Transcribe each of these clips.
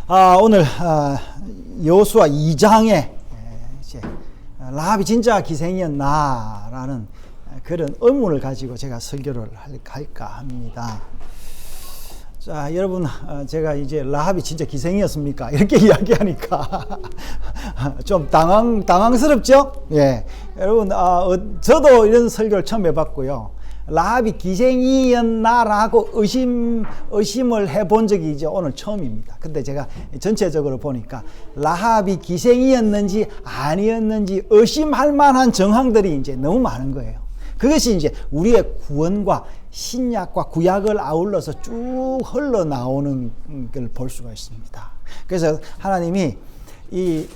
오늘 여호수아 2장에 이제 라합이 진짜 기생이었나라는 그런 의문을 가지고 제가 설교를 할까 합니다. 자, 여러분, 제가 이제 라합이 진짜 기생이었습니까? 이렇게 이야기하니까 좀 당황스럽죠? 예. 여러분, 저도 이런 설교를 처음 해봤고요. 라합이 기생이었나라고 의심을 해본 적이 이제 오늘 처음입니다. 근데 제가 전체적으로 보니까 라합이 기생이었는지 아니었는지 의심할 만한 정황들이 이제 너무 많은 거예요. 그것이 이제 우리의 구원과 신약과 구약을 아울러서 쭉 흘러나오는 걸 볼 수가 있습니다. 그래서 하나님이 이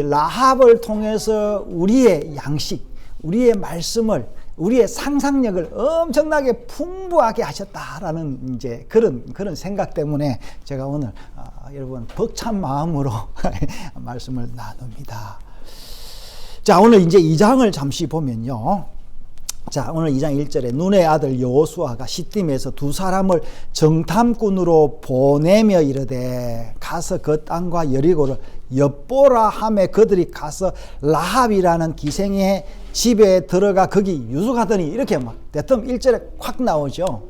라합을 통해서 우리의 양식, 우리의 말씀을, 우리의 상상력을 엄청나게 풍부하게 하셨다라는 이제 그런 생각 때문에 제가 오늘 여러분 벅찬 마음으로 말씀을 나눕니다. 자, 오늘 이제 2장을 잠시 보면요. 자, 오늘 2장 1절에 눈의 아들 여호수아가 시딤에서 두 사람을 정탐꾼으로 보내며 이르되 가서 그 땅과 여리고를 엿보라 하매 그들이 가서 라합이라는 기생의 집에 들어가 거기 유숙하더니 이렇게 막 대뜸 1절에 확 나오죠.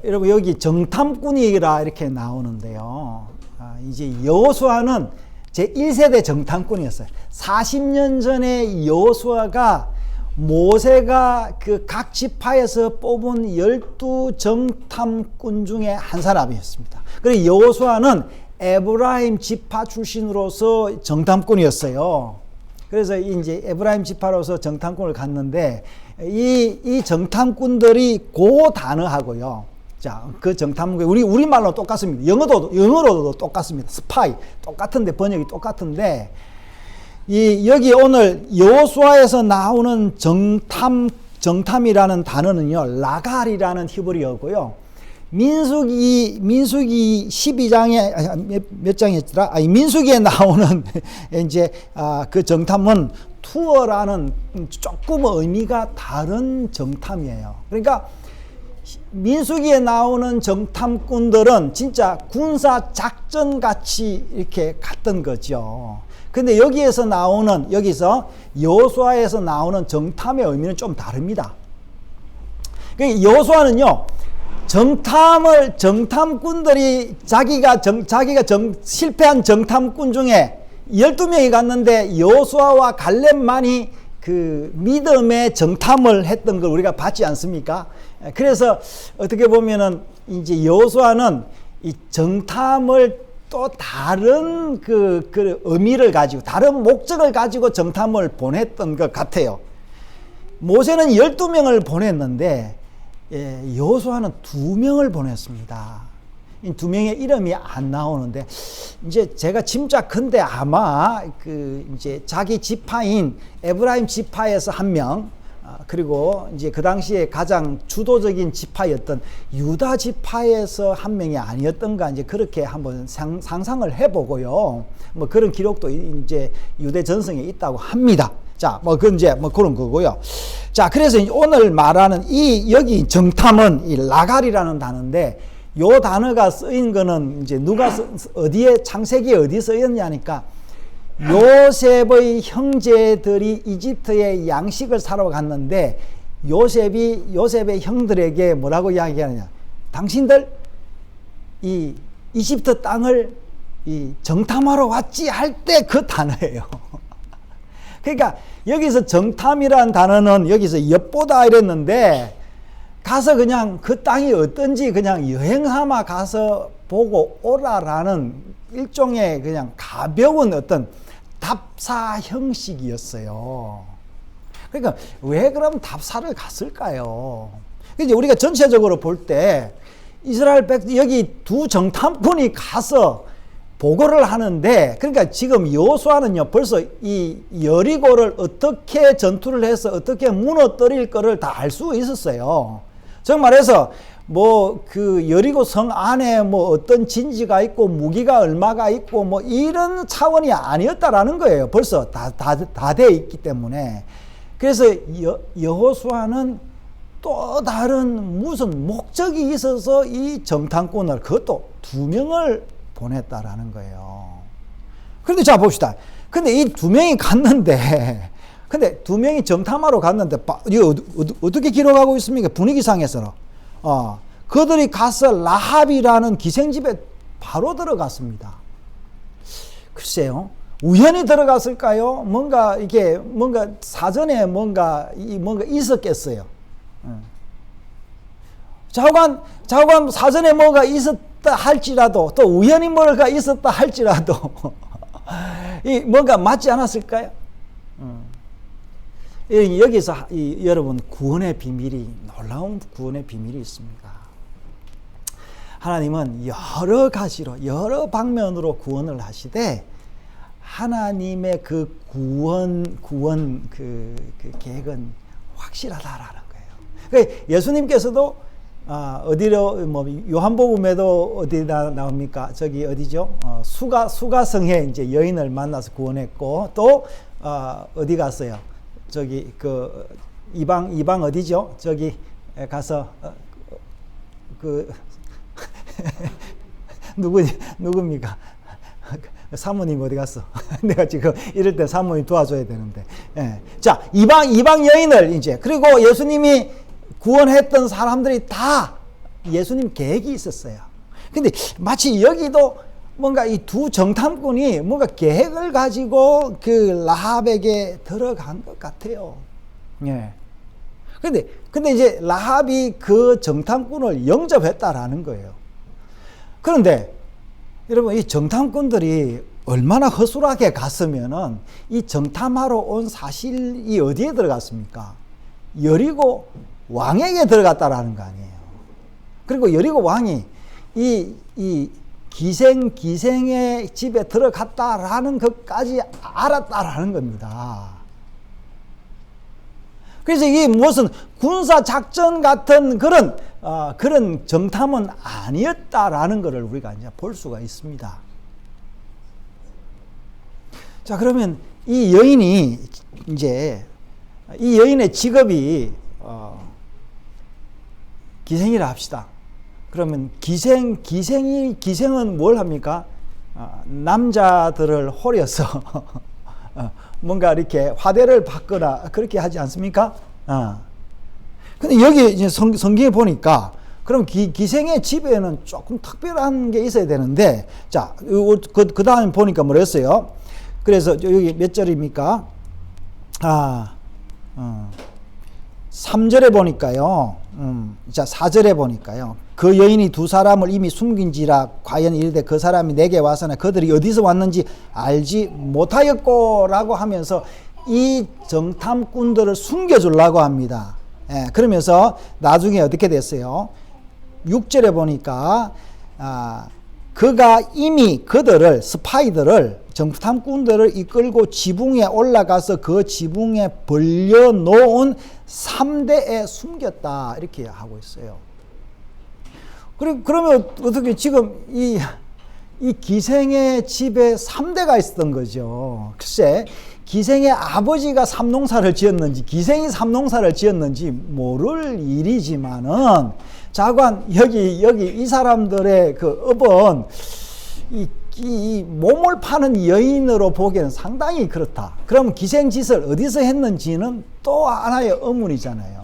여러분 여기 정탐꾼이라 이렇게 나오는데요. 이제 여호수아는 제1세대 정탐꾼이었어요. 40년 전에 여호수아가 모세가 그 각 지파에서 뽑은 12 정탐꾼 중에 한 사람이었습니다. 그리고 여호수아는 에브라임 지파 출신으로서 정탐꾼이었어요. 그래서 이제 에브라임 지파로서 정탐꾼을 갔는데 이 정탐꾼들이 그 단어하고요. 자, 그 정탐꾼 우리말로 똑같습니다. 영어로도 똑같습니다. 스파이 똑같은데 번역이 똑같은데 여기 오늘 여호수아에서 나오는 정탐이라는 단어는요, 라갈이라는 히브리어고요. 민수기 12장에 몇 장이었더라? 민수기에 나오는 이제 그 정탐은 투어라는 조금 의미가 다른 정탐이에요. 그러니까 민수기에 나오는 정탐꾼들은 진짜 군사 작전 같이 이렇게 갔던 거죠. 근데 여기서 여호수아에서 나오는 정탐의 의미는 좀 다릅니다. 그러니까 여호수아는요, 정탐꾼들이 자기가 실패한 정탐꾼 중에 12명이 갔는데 여호수아와 갈렙만이 그 믿음의 정탐을 했던 걸 우리가 봤지 않습니까? 그래서 어떻게 보면은 이제 여호수아는 이 정탐을 또 다른 그 의미를 가지고 다른 목적을 가지고 정탐을 보냈던 것 같아요. 모세는 12명을 보냈는데 여호수아는 2명을 보냈습니다. 이 2명의 이름이 안 나오는데 이제 제가 짐작컨대 아마 이제 자기 지파인 에브라임 지파에서 1명, 그리고 이제 그 당시에 가장 주도적인 지파였던 유다 지파에서 1명이 아니었던가 이제 그렇게 한번 상상을 해보고요. 뭐 그런 기록도 이제 유대 전성에 있다고 합니다. 자, 그건 이제 그런 거고요. 자, 그래서 오늘 말하는 여기 정탐은 이 라갈이라는 단어인데, 요 단어가 쓰인 거는 이제 어디에, 창세기에 어디 쓰였냐니까, 요셉의 형제들이 이집트에 양식을 사러 갔는데, 요셉의 형들에게 뭐라고 이야기하느냐. 당신들, 이 이집트 땅을 정탐하러 왔지 할 때 그 단어예요. 그러니까 여기서 정탐이라는 단어는 여기서 엿보다 이랬는데 가서 그냥 그 땅이 어떤지 그냥 여행 삼아 가서 보고 오라라는 일종의 그냥 가벼운 어떤 답사 형식이었어요. 그러니까 왜 그럼 답사를 갔을까요? 이제 우리가 전체적으로 볼 때 이스라엘 여기 두 정탐꾼이 가서 보고를 하는데, 그러니까 지금 여호수아는요 벌써 이 여리고를 어떻게 전투를 해서 어떻게 무너뜨릴 거를 다 알 수 있었어요. 즉 말해서 그 여리고 성 안에 어떤 진지가 있고 무기가 얼마가 있고 이런 차원이 아니었다라는 거예요. 벌써 다 돼 있기 때문에. 그래서 여호수아는 또 다른 무슨 목적이 있어서 이 정탐꾼을, 그것도 2명을 보냈다라는 거예요. 그런데 자 봅시다. 근데 이 두 명이 갔는데, 근데 두 명이 정탐하러 갔는데, 이거 어떻게 기록하고 있습니까? 분위기상에서는. 그들이 가서 라합이라는 기생집에 바로 들어갔습니다. 글쎄요. 우연히 들어갔을까요? 뭔가 사전에 뭔가 있었겠어요. 좌우간 사전에 뭐가 있었다 할지라도, 또 우연히 뭐가 있었다 할지라도, 뭔가 맞지 않았을까요? 여기서 여러분 구원의 비밀이, 놀라운 구원의 비밀이 있습니다. 하나님은 여러 가지로, 여러 방면으로 구원을 하시되, 하나님의 그 구원 그 계획은 확실하다라는 거예요. 그러니까 예수님께서도 어디로 요한복음에도 어디다 나옵니까? 저기 어디죠? 수가성에 이제 여인을 만나서 구원했고, 또 어디 갔어요? 저기 그 이방 어디죠? 저기 가서 누굽니까? 사모님 어디 갔어? 내가 지금 이럴 때 사모님 도와줘야 되는데. 예. 자, 이방 여인을 이제, 그리고 예수님이 구원했던 사람들이 다 예수님 계획이 있었어요. 근데 마치 여기도 뭔가 이 두 정탐꾼이 뭔가 계획을 가지고 그 라합에게 들어간 것 같아요. 예. 근데 이제 라합이 그 정탐꾼을 영접했다라는 거예요. 그런데 여러분, 이 정탐꾼들이 얼마나 허술하게 갔으면은 이 정탐하러 온 사실이 어디에 들어갔습니까? 여리고 왕에게 들어갔다라는 거 아니에요. 그리고 여리고 왕이 이 기생의 집에 들어갔다라는 것까지 알았다라는 겁니다. 그래서 이게 무슨 군사 작전 같은 그런 정탐은 아니었다라는 것을 우리가 이제 볼 수가 있습니다. 자, 그러면 이 여인의 직업이 기생이라 합시다. 그러면 기생은 뭘 합니까? 남자들을 호려서 뭔가 이렇게 화대를 받거나 그렇게 하지 않습니까? 근데 여기 이제 성경에 보니까, 그럼 기생의 집에는 조금 특별한 게 있어야 되는데, 자, 그 다음에 보니까 뭐랬어요? 그래서 여기 몇 절입니까? 3절에 보니까요. 자, 4절에 보니까요. 그 여인이 두 사람을 이미 숨긴지라 과연 이르되 그 사람이 내게 와서나 그들이 어디서 왔는지 알지 못하였고 라고 하면서 이 정탐꾼들을 숨겨주려고 합니다. 예, 그러면서 나중에 어떻게 됐어요? 6절에 보니까 그가 이미 스파이들을, 정탐꾼들을 이끌고 지붕에 올라가서 그 지붕에 벌려놓은 3대에 숨겼다, 이렇게 하고 있어요. 그러면 어떻게 지금 이 기생의 집에 3대가 있었던 거죠. 글쎄, 기생의 아버지가 삼농사를 지었는지 기생이 삼농사를 지었는지 모를 일이지만은, 자관 여기 이 사람들의 그 업은 이 몸을 파는 여인으로 보기에는 상당히 그렇다. 그럼 기생짓을 어디서 했는지는 또 하나의 의문이잖아요.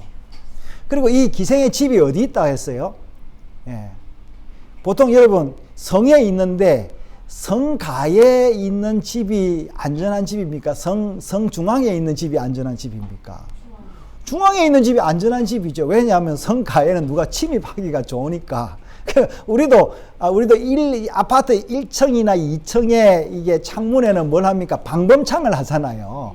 그리고 이 기생의 집이 어디 있다 했어요? 예. 보통 여러분 성에 있는데 성가에 있는 집이 안전한 집입니까? 성 중앙에 있는 집이 안전한 집입니까? 중앙에 있는 집이 안전한 집이죠. 왜냐하면 성가에는 누가 침입하기가 좋으니까. 우리도 아파트 1층이나 2층에 이게 창문에는 뭘 합니까? 방범창을 하잖아요.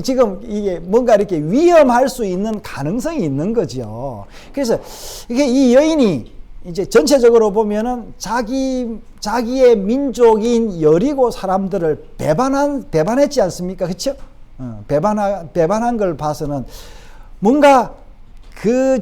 지금 이게 뭔가 이렇게 위험할 수 있는 가능성이 있는 거죠. 그래서 이게 이 여인이 이제 전체적으로 보면은 자기의 민족인 여리고 사람들을 배반했지 않습니까? 그렇죠? 배반한 걸 봐서는 뭔가 그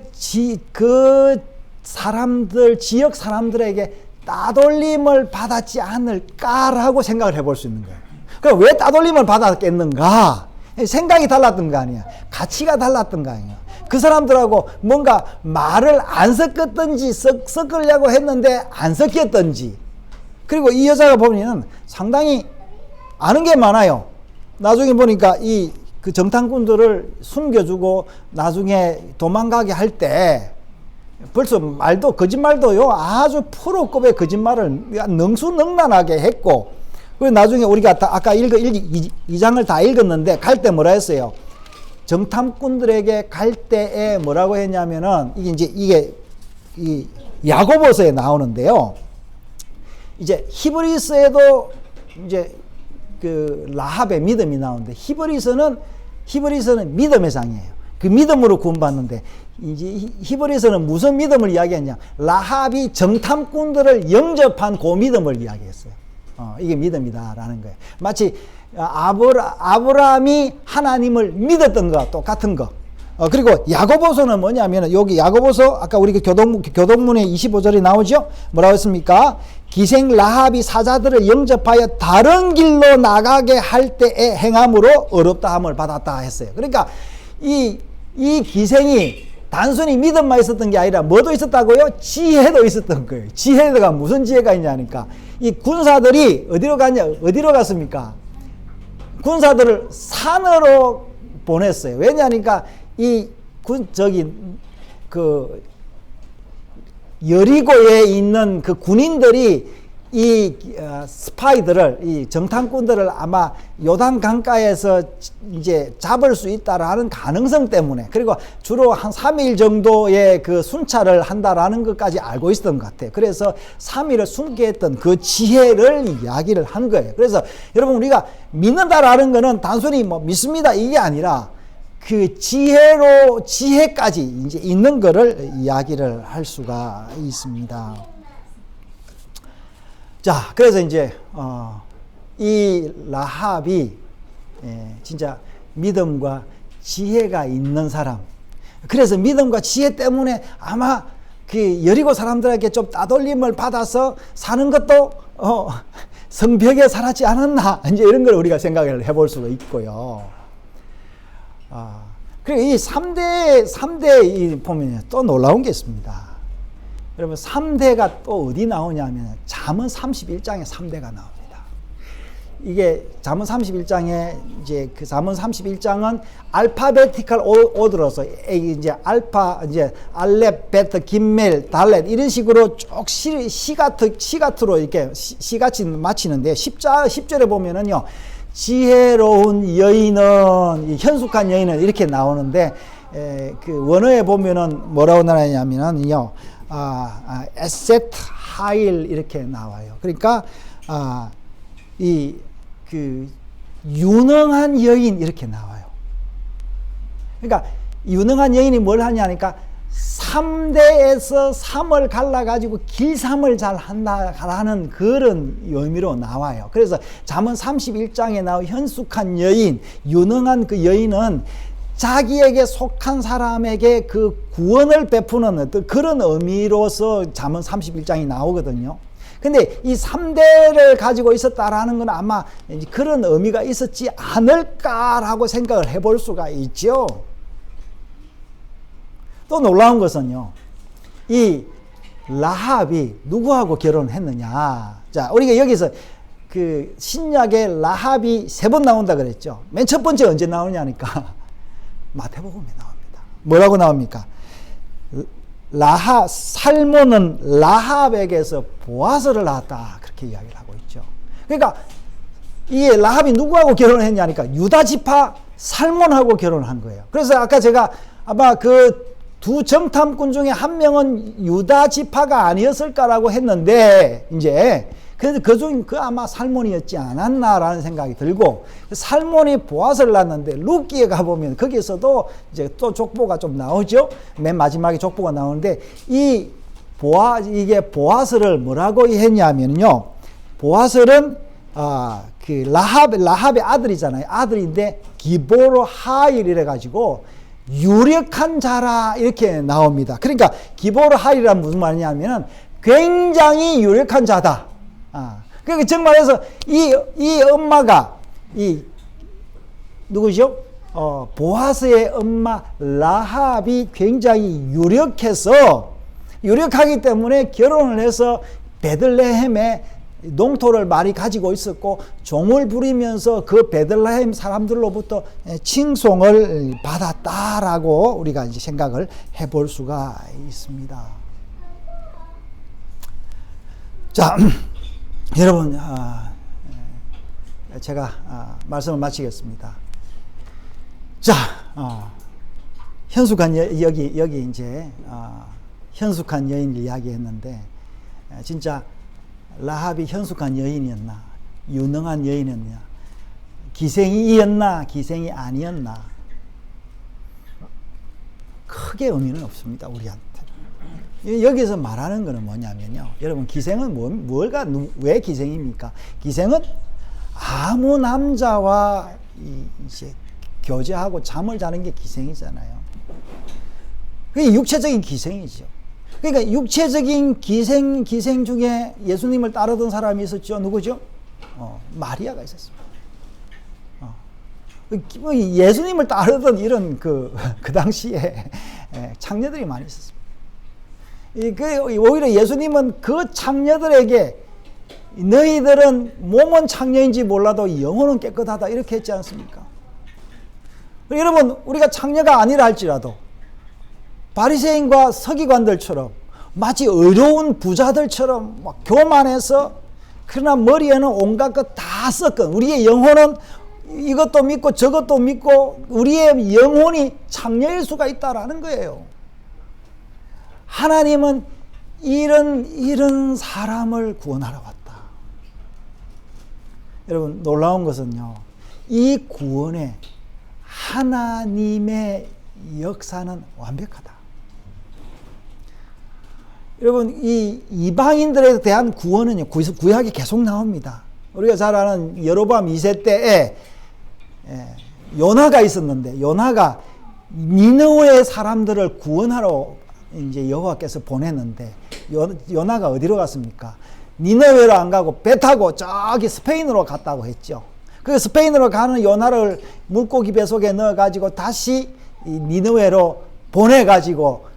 사람들, 지역 사람들에게 따돌림을 받았지 않을까라고 생각을 해볼 수 있는 거예요. 그럼 왜 따돌림을 받았겠는가? 생각이 달랐던 거 아니야. 가치가 달랐던 거 아니야. 그 사람들하고 뭔가 말을 안 섞었든지 섞으려고 했는데 안 섞였든지, 그리고 이 여자가 보면 상당히 아는 게 많아요. 나중에 보니까 이 그 정탐꾼들을 숨겨주고 나중에 도망가게 할 때 벌써 말도 거짓말도요 아주 프로급의 거짓말을 능수능란하게 했고, 그리고 나중에 우리가 아까 2장을 다 읽었는데 갈 때 뭐라 했어요? 정탐꾼들에게 갈 때에 뭐라고 했냐면은 이게 이 야고보서에 나오는데요. 이제 히브리서에도 이제 그 라합의 믿음이 나오는데 히브리서는 믿음의 장이에요. 그 믿음으로 구원받는데 이제 히브리서는 무슨 믿음을 이야기했냐? 라합이 정탐꾼들을 영접한 그 믿음을 이야기했어요. 이게 믿음이다라는 거예요. 마치 아브라함이 하나님을 믿었던 것과 똑같은 거. 그리고 야고보서는 뭐냐면 여기 야고보서 아까 우리 교동문에 25절이 나오죠? 뭐라고 했습니까? 기생 라합이 사자들을 영접하여 다른 길로 나가게 할 때에 행함으로 어렵다함을 받았다 했어요. 그러니까 이 기생이 단순히 믿음만 있었던 게 아니라 뭐도 있었다고요? 지혜도 있었던 거예요. 지혜가 무슨 지혜가 있냐니까 이 군사들이 어디로 갔습니까? 군사들을 산으로 보냈어요. 왜냐니까 여리고에 있는 그 군인들이 이 스파이들을, 이 정탐꾼들을 아마 요단 강가에서 이제 잡을 수 있다라는 가능성 때문에, 그리고 주로 한 3일 정도의 그 순찰을 한다라는 것까지 알고 있었던 것 같아요. 그래서 3일을 숨게 했던 그 지혜를 이야기를 한 거예요. 그래서 여러분, 우리가 믿는다라는 거는 단순히 뭐 믿습니다 이게 아니라 그 지혜까지 이제 있는 거를 이야기를 할 수가 있습니다. 자, 그래서 이제 이 라합이 진짜 믿음과 지혜가 있는 사람. 그래서 믿음과 지혜 때문에 아마 그 여리고 사람들에게 좀 따돌림을 받아서 사는 것도 성벽에 살았지 않았나, 이제 이런 걸 우리가 생각을 해볼 수가 있고요. 그리고 이 3대 보면 또 놀라운 게 있습니다. 여러분, 3대가 또 어디 나오냐면 잠언 31장에 3대가 나옵니다. 이게 잠언 31장에 이제 그 잠언 31장은 알파베티컬 오더로서 이제 알렙, 베트, 김멜, 달렛 이런 식으로 쭉 시가트로 이렇게 시같이 마치는데 10절에 보면은요. 지혜로운 여인은, 현숙한 여인은 이렇게 나오는데, 그 원어에 보면은 뭐라고 나오냐면요, 에셋 하일 이렇게 나와요. 그러니까, 유능한 여인 이렇게 나와요. 그러니까, 유능한 여인이 뭘 하냐니까, 3대에서 3을 갈라가지고 길삼을 잘 한다라는 그런 의미로 나와요. 그래서 잠언 31장에 나온 현숙한 여인, 유능한 그 여인은 자기에게 속한 사람에게 그 구원을 베푸는 어떤 그런 의미로서 잠언 31장이 나오거든요. 근데 이 3대를 가지고 있었다라는 건 아마 그런 의미가 있었지 않을까라고 생각을 해볼 수가 있죠. 또 놀라운 것은요, 이 라합이 누구하고 결혼했느냐. 자, 우리가 여기서 그 신약의 라합이 3번 나온다 그랬죠. 맨 첫 번째 언제 나오냐니까 마태복음에 나옵니다. 뭐라고 나옵니까? 살몬은 라합에게서 보아스를 낳았다, 그렇게 이야기를 하고 있죠. 그러니까 이 라합이 누구하고 결혼했냐니까 유다 지파 살몬하고 결혼한 거예요. 그래서 아까 제가 아마 그 두 정탐꾼 중에 한 명은 유다 지파가 아니었을까라고 했는데, 이제 그래도 그 아마 살몬이었지 않았나라는 생각이 들고, 살몬이 보아스를 낳았는데 룻기에 가보면 거기서도 이제 또 족보가 좀 나오죠. 맨 마지막에 족보가 나오는데 이게 보아스를 뭐라고 했냐면요, 보아스는 그 라합의 아들이잖아요. 아들인데 기보로 하일이래 가지고 유력한 자라 이렇게 나옵니다. 그러니까 기보로 하일이란 무슨 말이냐면은 굉장히 유력한 자다. 그러니까 정말해서 이 엄마가 누구죠? 보아스의 엄마 라합이 굉장히 유력하기 때문에 결혼을 해서 베들레헴에 농토를 많이 가지고 있었고 종을 부리면서 그 베들레헴 사람들로부터 칭송을 받았다라고 우리가 이제 생각을 해볼 수가 있습니다. 자, 여러분, 제가 말씀을 마치겠습니다. 자, 현숙한 여기 이제 현숙한 여인을 이야기했는데 진짜 라합이 현숙한 여인이었나, 유능한 여인이었나, 기생이었나, 기생이 아니었나, 크게 의미는 없습니다, 우리한테. 여기서 말하는 것은 뭐냐면요, 여러분, 기생은 왜 기생입니까? 기생은 아무 남자와 이제 교제하고 잠을 자는 게 기생이잖아요. 그게 육체적인 기생이죠. 그러니까 육체적인 기생 중에 예수님을 따르던 사람이 있었죠. 누구죠? 마리아가 있었습니다. 예수님을 따르던 이런 그 당시에 창녀들이 많이 있었습니다. 오히려 예수님은 그 창녀들에게 너희들은 몸은 창녀인지 몰라도 영혼은 깨끗하다 이렇게 했지 않습니까? 여러분, 우리가 창녀가 아니라 할지라도 바리새인과 서기관들처럼 마치 의로운 부자들처럼 막 교만해서, 그러나 머리에는 온갖 것 다 섞은, 우리의 영혼은 이것도 믿고 저것도 믿고 우리의 영혼이 창녀일 수가 있다라는 거예요. 하나님은 이런 사람을 구원하러 왔다. 여러분, 놀라운 것은요, 이 구원에 하나님의 역사는 완벽하다. 여러분, 이 이방인들에 대한 구원은요, 구약에 계속 나옵니다. 우리가 잘 아는 여로보암 2세 때에 요나가 있었는데, 요나가 니느웨의 사람들을 구원하러 이제 여호와께서 보냈는데, 요나가 어디로 갔습니까? 니느웨로 안 가고 배 타고 저기 스페인으로 갔다고 했죠. 그 스페인으로 가는 요나를 물고기 뱃속에 넣어가지고 다시 니느웨로 보내가지고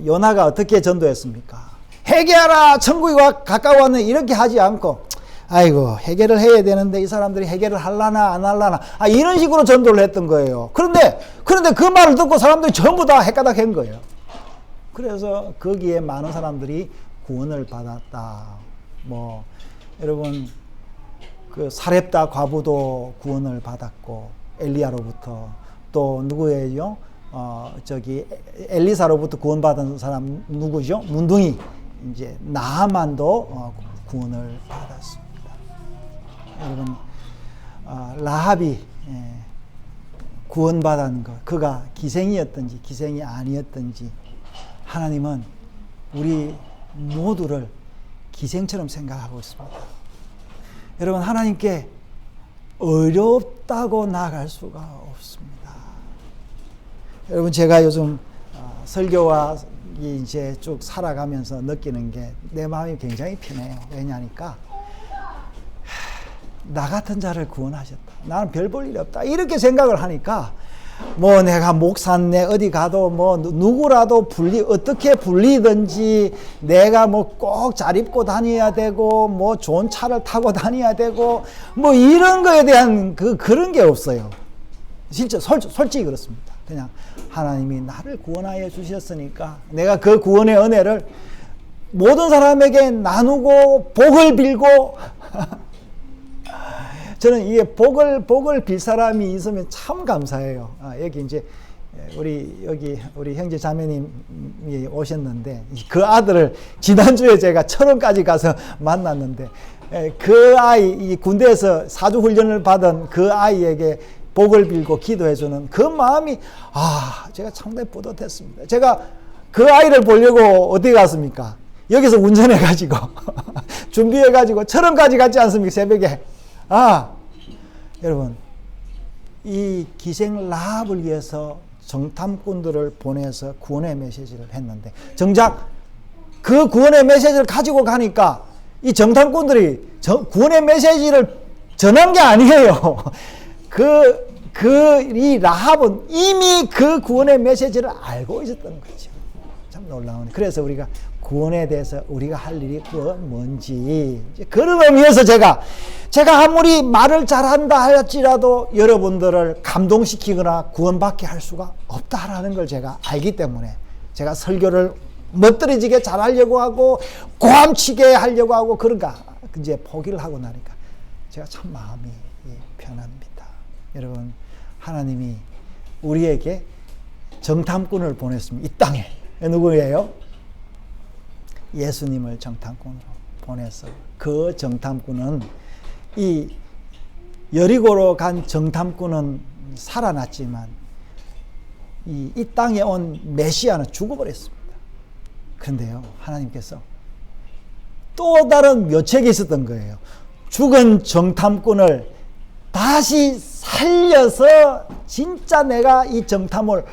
요나가 어떻게 전도했습니까? 회개하라, 천국이 가까웠네, 이렇게 하지 않고, 아이고 회개를 해야 되는데 이 사람들이 회개를 할라나 안 할라나, 이런 식으로 전도를 했던 거예요. 그런데 그 말을 듣고 사람들이 전부 다 헷가닥한 거예요. 그래서 거기에 많은 사람들이 구원을 받았다. 여러분, 그 사렙다 과부도 구원을 받았고, 엘리야로부터, 또 누구예요? 엘리사로부터 구원받은 사람 누구죠? 문둥이, 이제 나하만도 구원을 받았습니다. 여러분, 라합이 구원받은 것, 그가 기생이었든지 기생이 아니었든지, 하나님은 우리 모두를 기생처럼 생각하고 있습니다. 여러분, 하나님께 어렵다고 나아갈 수가 없습니다. 여러분, 제가 요즘 설교와 이제 쭉 살아가면서 느끼는 게 내 마음이 굉장히 편해요. 왜냐하니까 나 같은 자를 구원하셨다. 나는 별 볼 일 없다. 이렇게 생각을 하니까 내가 목사네 어디 가도 누구라도 어떻게 불리든지 내가 꼭 잘 입고 다녀야 되고 좋은 차를 타고 다녀야 되고 이런 거에 대한 그런 게 없어요. 진짜 솔직히 그렇습니다. 그냥 하나님이 나를 구원하여 주셨으니까 내가 그 구원의 은혜를 모든 사람에게 나누고 복을 빌고 저는 이게 복을 빌 사람이 있으면 참 감사해요. 여기 이제 우리 형제 자매님이 오셨는데, 그 아들을 지난주에 제가 철원까지 가서 만났는데, 그 이 군대에서 사주 훈련을 받은 그 아이에게 복을 빌고 기도해주는 그 마음이, 제가 상당히 뿌듯했습니다. 제가 그 아이를 보려고 어디 갔습니까? 여기서 운전해가지고 준비해가지고 철원까지 갔지 않습니까? 새벽에. 여러분, 이 기생 라합을 위해서 정탐꾼들을 보내서 구원의 메시지를 했는데, 정작 그 구원의 메시지를 가지고 가니까 이 정탐꾼들이 구원의 메시지를 전한 게 아니에요. 이 라합은 이미 그 구원의 메시지를 알고 있었던 거죠. 참 놀라운. 그래서 우리가 구원에 대해서 우리가 할 일이 뭔지, 그런 의미에서 제가 아무리 말을 잘한다 할지라도 여러분들을 감동시키거나 구원받게 할 수가 없다라는 걸 제가 알기 때문에 제가 설교를 멋들어지게 잘하려고 하고 고함치게 하려고 하고 그런가 이제 포기를 하고 나니까 제가 참 마음이 편합니다. 여러분, 하나님이 우리에게 정탐꾼을 보냈습니다. 이 땅에. 누구예요? 예수님을 정탐꾼으로 보내서 그 정탐꾼은 이 여리고로 간 정탐꾼은 살아났지만 이 땅에 온 메시아는 죽어버렸습니다. 그런데요, 하나님께서 또 다른 묘책이 있었던 거예요. 죽은 정탐꾼을 다시 살려서 진짜 내가 이 정탐을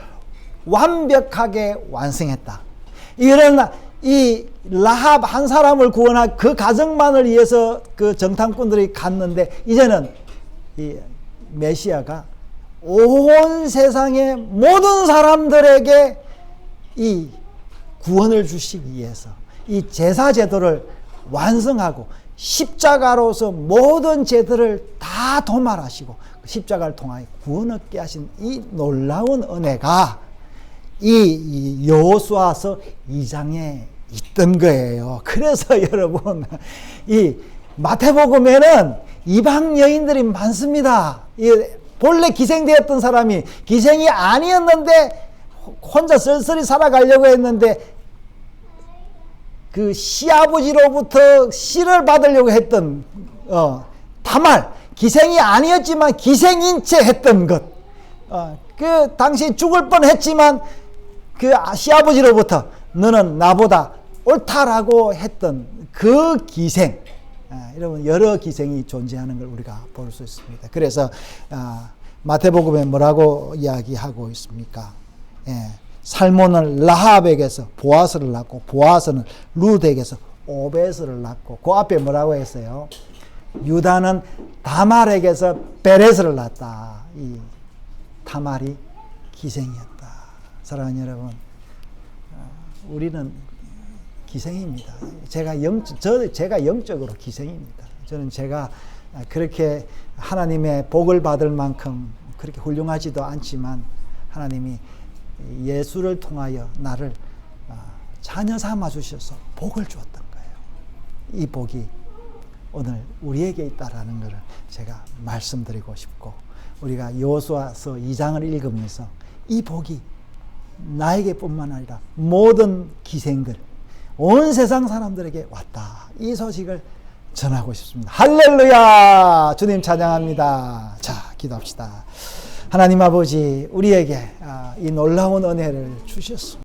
완벽하게 완성했다. 이런 이 라합 한 사람을 구원한 그 가정만을 위해서 그 정탐꾼들이 갔는데 이제는 이 메시아가 온 세상의 모든 사람들에게 이 구원을 주시기 위해서 이 제사 제도를 완성하고 십자가로서 모든 죄들을 다 도말하시고 십자가를 통하여 구원 얻게 하신 이 놀라운 은혜가 이 여호수아서 2장에 있던 거예요. 그래서 여러분, 이 마태복음에는 이방 여인들이 많습니다. 본래 기생되었던 사람이 기생이 아니었는데 혼자 쓸쓸히 살아가려고 했는데 그 시아버지로부터 씨를 받으려고 했던 다말, 기생이 아니었지만 기생인 채 했던 것. 그 당시 죽을 뻔했지만 그 시아버지로부터 너는 나보다 옳다라고 했던 그 기생. 여러분, 여러 기생이 존재하는 걸 우리가 볼 수 있습니다. 그래서 마태복음에 뭐라고 이야기하고 있습니까? 살몬은 라합에게서 보아스를 낳고 보아스는 룻에게서 오베스를 낳고 그 앞에 뭐라고 했어요? 유다는 다말에게서 베레스를 낳았다. 이 다말이 기생이었다. 사랑하는 여러분, 우리는 기생입니다. 제가 영적으로 기생입니다. 저는 제가 그렇게 하나님의 복을 받을 만큼 그렇게 훌륭하지도 않지만 하나님이 예수를 통하여 나를 자녀 삼아 주셔서 복을 주었던 거예요. 이 복이 오늘 우리에게 있다라는 것을 제가 말씀드리고 싶고, 우리가 여호수아서 2장을 읽으면서 이 복이 나에게 뿐만 아니라 모든 기생들, 온 세상 사람들에게 왔다. 이 소식을 전하고 싶습니다. 할렐루야! 주님 찬양합니다. 자, 기도합시다. 하나님 아버지, 우리에게 이 놀라운 은혜를 주셨습니다.